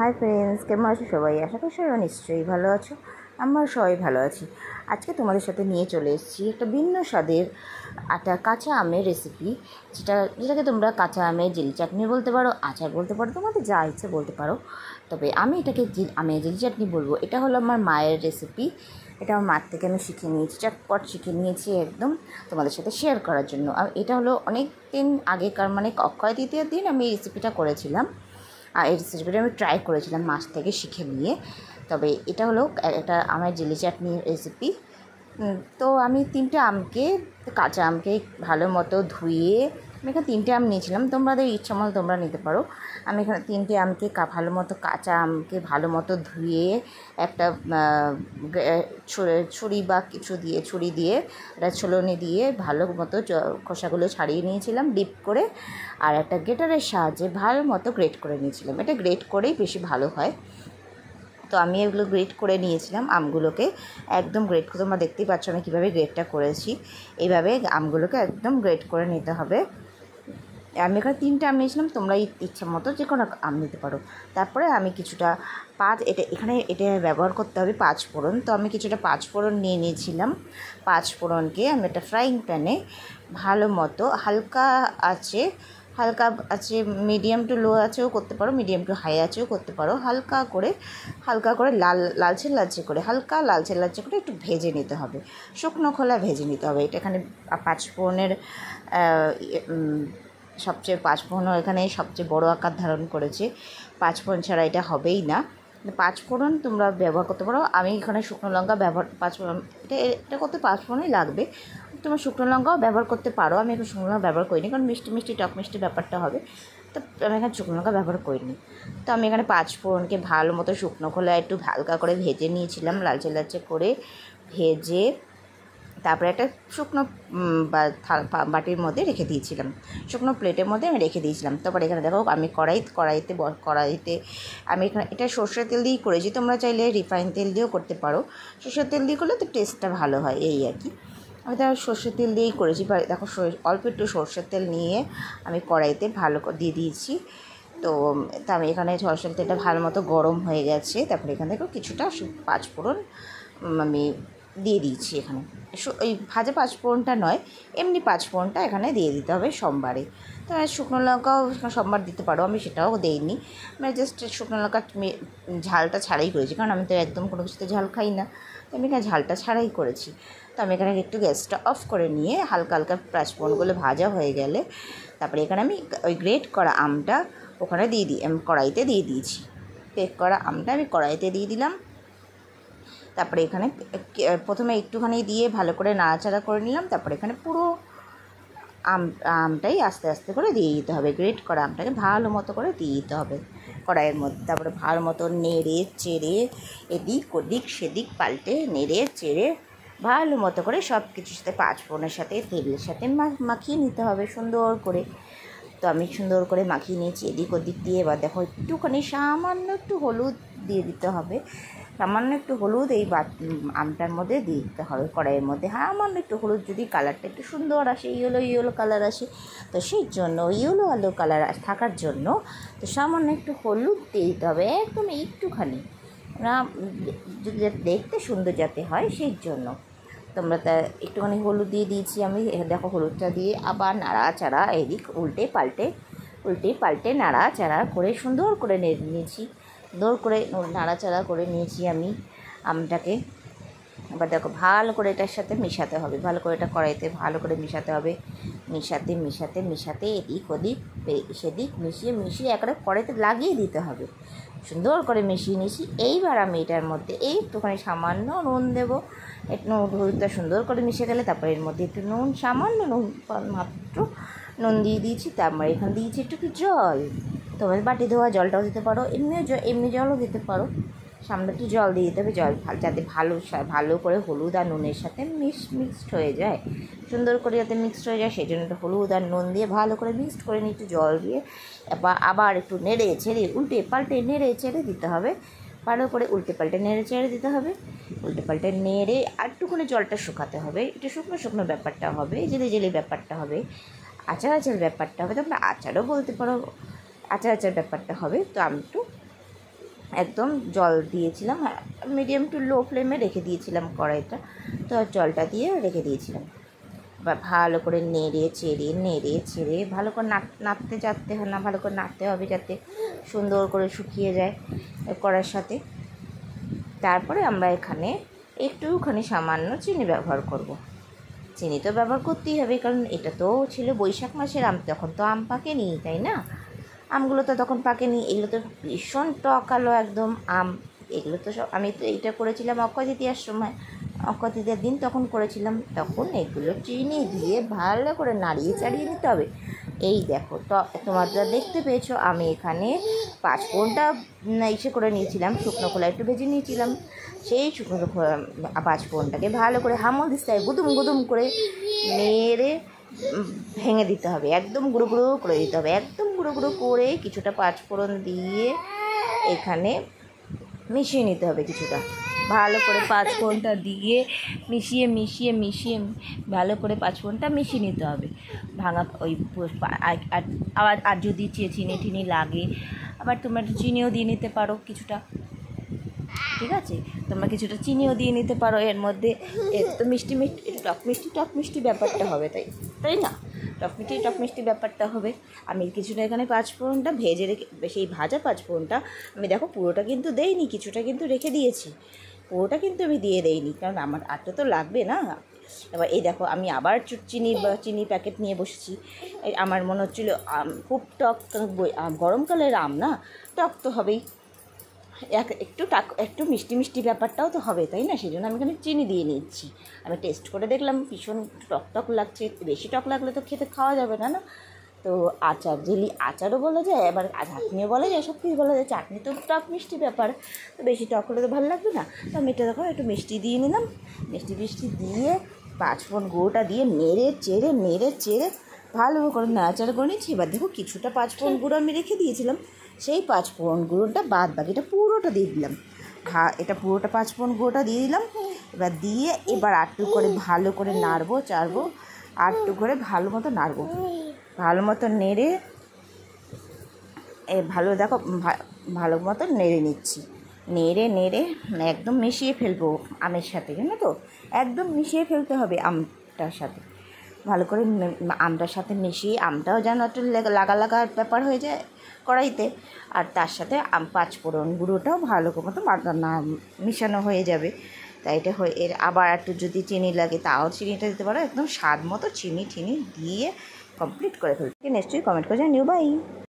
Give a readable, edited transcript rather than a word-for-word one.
Hi friends, কেমন আছো সবাই? আশা করি সবাই নিশ্চয়ই ভালো আছো। আমরা সবাই ভালো আছি। আজকে তোমাদের সাথে নিয়ে চলে এসেছি একটা ভিন্ন স্বাদের কাঁচা আমের রেসিপি, যেটাকে তোমরা কাঁচা আমের জেলি চাটনি বলতে পারো, আচার বলতে পারো, তোমাদের যা ইচ্ছে বলতে পারো। তবে আমি এটাকে আমের জেলি চাটনি বলবো। এটা হলো আমার মায়ের রেসিপি। এটা আমার মার থেকে আমি শিখে নিয়েছি, চটপট শিখে নিয়েছি একদম তোমাদের সাথে শেয়ার করার জন্য। আর এটা হলো অনেক দিন আগেকার, মানে অক্ষয় তৃতীয়ার দিন আমি এই রেসিপিটা করেছিলাম। আর এই রেসিপিটা আমি ট্রাই করেছিলাম মাছ থেকে শিখে নিয়ে। তবে এটা হলো একটা আমের জেলি চাটনির রেসিপি। তো আমি কাঁচা আমকে ভালো মতো ধুয়ে, আমি এখানে 3টে আম নিয়েছিলাম, তোমাদের ইচ্ছা মতো তোমরা নিতে পারো। আমি এখানে 3টে আমকে ভালো মতো কাঁচা আমকে ভালো মতো ধুয়ে একটা ছুরি বা ছুরি দিয়ে একটা ছলনি দিয়ে ভালো মতো খোসাগুলো ছাড়িয়ে নিয়েছিলাম ডিপ করে। আর একটা গ্রেটারের সাহায্যে ভালো মতো গ্রেট করে নিয়েছিলাম। এটা গ্রেট করেই বেশি ভালো হয়। তো আমি এগুলো গ্রেট করে নিয়েছিলাম আমগুলোকে, একদম গ্রেট করে। তোমরা দেখতেই পাচ্ছ আমি কীভাবে গ্রেটটা করেছি। এইভাবে আমগুলোকে একদম গ্রেট করে নিতে হবে। আমি এখানে 3টে আম নিয়েছিলাম, তোমরা ইচ্ছা মতো যে কোনো আম নিতে পারো। তারপরে আমি কিছুটা এটা ব্যবহার করতে হবে 5 ফোড়ন। তো আমি কিছুটা 5 ফোড়ন নিয়ে নিয়েছিলাম। 5 ফোড়নকে আমি একটা ফ্রাইং প্যানে ভালো মতো হালকা আছে, মিডিয়াম টু লো আছেও করতে পারো, মিডিয়াম টু হাই আছেও করতে পারো। হালকা করে লালচে করে একটু ভেজে নিতে হবে, শুকনো খোলা ভেজে নিতে হবে। এটা এখানে 5 ফোড়নের সবচেয়ে 5 ফোড়নও এখানে সবচেয়ে বড় আকার ধারণ করেছে। 5 ফোড়ন ছাড়া এটা হবেই না। 5 ফোড়ন তোমরা ব্যবহার করতে পারো। আমি এখানে শুকনো লঙ্কা ব্যবহার 5 ফোড়ন, এটা করতে 5 ফোড়নই লাগবে। তোমরা শুকনো লঙ্কাও ব্যবহার করতে পারো। আমি এখন শুকনো লঙ্কা ব্যবহার করিনি, কারণ মিষ্টি টক মিষ্টি ব্যাপারটা হবে। তো আমি এখানে শুকনো লঙ্কা ব্যবহার করিনি। তো আমি এখানে 5 ফোড়নকে ভালো মতো শুকনো খোলা একটু হালকা করে ভেজে নিয়েছিলাম, লালচে করে ভেজে। তারপরে একটা শুকনো বাটির মধ্যে রেখে দিয়েছিলাম, শুকনো প্লেটের মধ্যে আমি রেখে দিয়েছিলাম। তারপরে এখানে দেখো আমি কড়াইতে আমি এখানে এটা সর্ষের তেল দিয়েই করেছি। তোমরা চাইলে রিফাইন তেল দিয়েও করতে পারো। সর্ষের তেল দিয়ে করলে তো টেস্টটা ভালো হয়, এই আর কি। আমি তার সর্ষের তেল দিয়েই করেছি। দেখো অল্প একটু সর্ষের তেল নিয়ে আমি কড়াইতে ভালো করে দিয়ে দিয়েছি। তো আমি এখানে সর্ষের তেলটা ভালো মতো গরম হয়ে গেছে। তারপরে এখানে দেখো কিছুটা 5 ফোড়ন আমি দিয়ে দিয়েছি এখানে। ওই ভাজা 5 ফোড়নটা নয়, এমনি 5 ফোড়নটা এখানে দিয়ে দিতে হবে সোমবারে। তো শুকনো লঙ্কাও সোমবার দিতে পারো, আমি সেটাও দেইনি। মানে জাস্ট শুকনো লঙ্কা ঝালটা ছাড়াই করেছি, কারণ আমি তো একদম কোনো কিছুতে ঝাল খাই না। তো আমি এখানে ঝালটা ছাড়াই করেছি। তো আমি এখানে একটু গ্যাসটা অফ করে নিয়ে হালকা 5 ফোড়নগুলো ভাজা হয়ে গেলে তারপরে এখানে আমি ওই গ্রেট করা আমটা ওখানে আমি কড়াইতে দিয়ে দিয়েছি। গ্রেট করা আমটা আমি কড়াইতে দিয়ে দিলাম। তারপরে এখানে প্রথমে একটুখানি দিয়ে ভালো করে নাড়াচাড়া করে নিলাম। তারপরে এখানে পুরো আমটাই আস্তে আস্তে করে দিয়ে দিতে হবে। গ্রেট করা আমটাকে ভালো মতো করে দিয়ে দিতে হবে কড়াইয়ের মধ্যে। তারপরে ভালো মতো নেড়ে চেড়ে এদিক ওদিক সেদিক পাল্টে নেড়ে চেড়ে ভালো মতো করে সব কিছুর সাথে 5 ফোড়নের সাথে তেলের সাথে মাখিয়ে নিতে হবে সুন্দর করে। তো আমি সুন্দর করে মাখিয়ে নিয়েছি এদিক ওদিক দিয়ে। এবার দেখো একটুখানি সামান্য একটু হলুদ দিয়ে দিতে হবে। সামান্য একটু হলুদ এই আমটার মধ্যে দিয়ে দিতে হবে কড়াইয়ের মধ্যে। সামান্য একটু হলুদ, যদি কালারটা একটু সুন্দর আসে, ইয়েলো কালার আসে, তো সেই জন্য আলো কালার থাকার জন্য তো সামান্য একটু হলুদ দিয়ে দিতে হবে, একদম একটুখানি, না যদি দেখতে সুন্দর যাতে হয় সেই জন্য। তোমরা তা একটুখানি হলুদ দিয়ে দিয়েছি আমি। দেখো হলুদটা দিয়ে আবার নাড়াচাড়া এদিক উল্টে পাল্টে নাড়াচাড়া করে সুন্দর করে নেড়ে নিয়েছি। সুন্দর করে নাড়াচাড়া করে নিয়েছি আমি আমটাকে। এবার দেখো ভালো করে এটার সাথে মেশাতে হবে, ভালো করে এটা কড়াইতে ভালো করে মেশাতে হবে। মেশাতে এদিক ওদিক সেদিক মিশিয়ে একবারে কড়াইতে লাগিয়ে দিতে হবে। সুন্দর করে মিশিয়ে নিয়েছি। এইবার আমি এটার মধ্যে একটুখানি সামান্য নুন দেবো। একটু হলুদটা সুন্দর করে মিশে গেলে তারপরে এর মধ্যে একটু সামান্য মাত্র নুন দিয়ে দিয়েছি। তারপরে এখানে দিয়েছি একটু জল। তোমার বাটি ধোয়া জলটাও দিতে পারো, এমনি জলও দিতে পারো। সামনে একটু জল দিয়ে দিতে হবে, জল যাতে ভালো করে হলুদ আর নুনের সাথে মিক্সড হয়ে যায়, সুন্দর করে যাতে মিক্সড হয়ে যায় সেই জন্য একটু হলুদ আর নুন দিয়ে ভালো করে মিক্সড করে নিয়ে একটু জল দিয়ে আবার একটু নেড়ে ছেড়ে উল্টে পাল্টে নেড়ে ছেড়ে দিতে হবে। ভালো করে উল্টে পাল্টে নেড়ে ছেড়ে দিতে হবে। উল্টে পাল্টে নেড়ে আর একটুখানি জলটা শুকাতে হবে, একটু শুকনো ব্যাপারটা হবে, জেলে ব্যাপারটা হবে, আচার ব্যাপারটা হবে। তোমরা আচারও বলতে পারো, আচার ব্যাপারটা হবে। তো আমি একটু একদম জল দিয়েছিলাম, মিডিয়াম টু লো ফ্লেমে রেখে দিয়েছিলাম কড়াইটা, তো জলটা দিয়ে রেখে দিয়েছিলাম। এবার ভালো করে নেড়ে চেড়ে ভালো করে নাড়তে চাড়তে হয় না, ভালো করে নাড়তে হবে যাতে সুন্দর করে শুকিয়ে যায় কড়াইয়ের সাথে। তারপরে আমরা এখানে একটুখানি সামান্য চিনি ব্যবহার করব। চিনি তো ব্যবহার করতেই হবে, কারণ এটা তো ছিল বৈশাখ মাসের আম, তখন তো আম পাকেনি, তাই না? আমগুলো তো তখন পাকেনি, এগুলো তো ভীষণ টকালো একদম আম। এগুলো তো সব আমি তো এইটা করেছিলাম অক্ষয় তৃতীয়ার সময়, অক্ষয় তৃতীয়ার দিন তখন করেছিলাম। তখন এগুলো চিনি দিয়ে ভালো করে নাড়িয়ে চাড়িয়ে নিতে হবে। এই দেখো, তো তোমরা দেখতে পেয়েছো আমি এখানে 5 ফোড়নটা ইসে করে নিয়েছিলাম, শুকনো খোলা একটু ভেজে নিয়েছিলাম। সেই শুকনো 5 ফোড়নটাকে ভালো করে হামল দিস্তায় গুদুম করে নেড়ে ভেঙে দিতে হবে, একদম গুঁড়ো করে দিতে হবে, একদম গুঁড়ো করে কিছুটা 5 ফোড়ন দিয়ে এখানে মিশিয়ে নিতে হবে। কিছুটা ভালো করে 5 ফোড়নটা দিয়ে মিশিয়ে ভালো করে 5 ফোড়নটা মিশিয়ে নিতে হবে। ভাঙা ওই আর যদি চিনি লাগে আবার তোমরা একটু চিনিও দিয়ে নিতে পারো কিছুটা, ঠিক আছে? তোমরা কিছুটা চিনিও দিয়ে নিতে পারো এর মধ্যে। একটু মিষ্টি টক মিষ্টি ব্যাপারটা হবে, তাই না? টক মিষ্টি ব্যাপারটা হবে। আমি কিছুটা এখানে 5 ফোড়নটা ভেজে রেখে, সেই ভাজা 5 ফোড়নটা আমি দেখো পুরোটা কিন্তু দেইনি, কিছুটা কিন্তু রেখে দিয়েছি, পুরোটা কিন্তু আমি দিয়ে দেইনি, কারণ আমার আটটা তো লাগবে না। এবার এই দেখো আমি আবার চিনি প্যাকেট নিয়ে বসেছি। আমার মনে হচ্ছিলো খুব টক, গরমকালের আম না, টক তো হবেই, একটু মিষ্টি ব্যাপারটাও তো হবে, তাই না? সেই জন্য আমি এখানে চিনি দিয়ে নিচ্ছি। আমি টেস্ট করে দেখলাম ভীষণ টক লাগছে, বেশি টক লাগলে তো খাওয়া যাবে না, না? তো আচারও বলা যায়, আবার চাটনিও বলা যায়, সব কিছু বলা যায়। চাটনি তো টক মিষ্টি ব্যাপার, তো বেশি টক হলে তো ভালো লাগবে না। তো আমি এটা দেখো একটু মিষ্টি দিয়ে নিলাম, মিষ্টি দিয়ে 5 ফোড়ন গুঁড়োটা দিয়ে নেড়ে চেড়ে ভালো করে নাড়াচাড়া করে নিচ্ছি। এবার দেখো কিছুটা 5 ফোড়ন গুঁড়ো আমি রেখে দিয়েছিলাম, সেই 5 ফোড়ন গুঁড়োটা বাদ বাকিটা পুরোটা দিয়ে দিলাম। এটা পুরোটা 5 ফোড়ন গুঁড়োটা দিয়ে দিলাম। এবার আটটু করে ভালো করে নাড়বো চাড়বো, আটটু করে ভালো মতো নেড়ে ভালো মতো নেড়ে নিচ্ছি। নেড়ে একদম মিশিয়ে ফেলবো আমের সাথে, জানো তো? একদম মিশিয়ে ফেলতে হবে আমটার সাথে, ভালো করে আমটার সাথে মিশিয়ে, আমটাও যেন একটু লাগা ব্যাপার হয়ে যায় কড়াইতে, আর তার সাথে 5 ফোড়ন গুঁড়োটাও ভালো মতো মিশানো হয়ে যাবে। তাই এটা এর আবার একটু যদি চিনি লাগে তাও চিনিটা দিতে পারো, একদম স্বাদ মতো চিনি দিয়ে কমপ্লিট করে ফেলতে। নিশ্চয়ই কমেন্ট করে জানিও। বাই।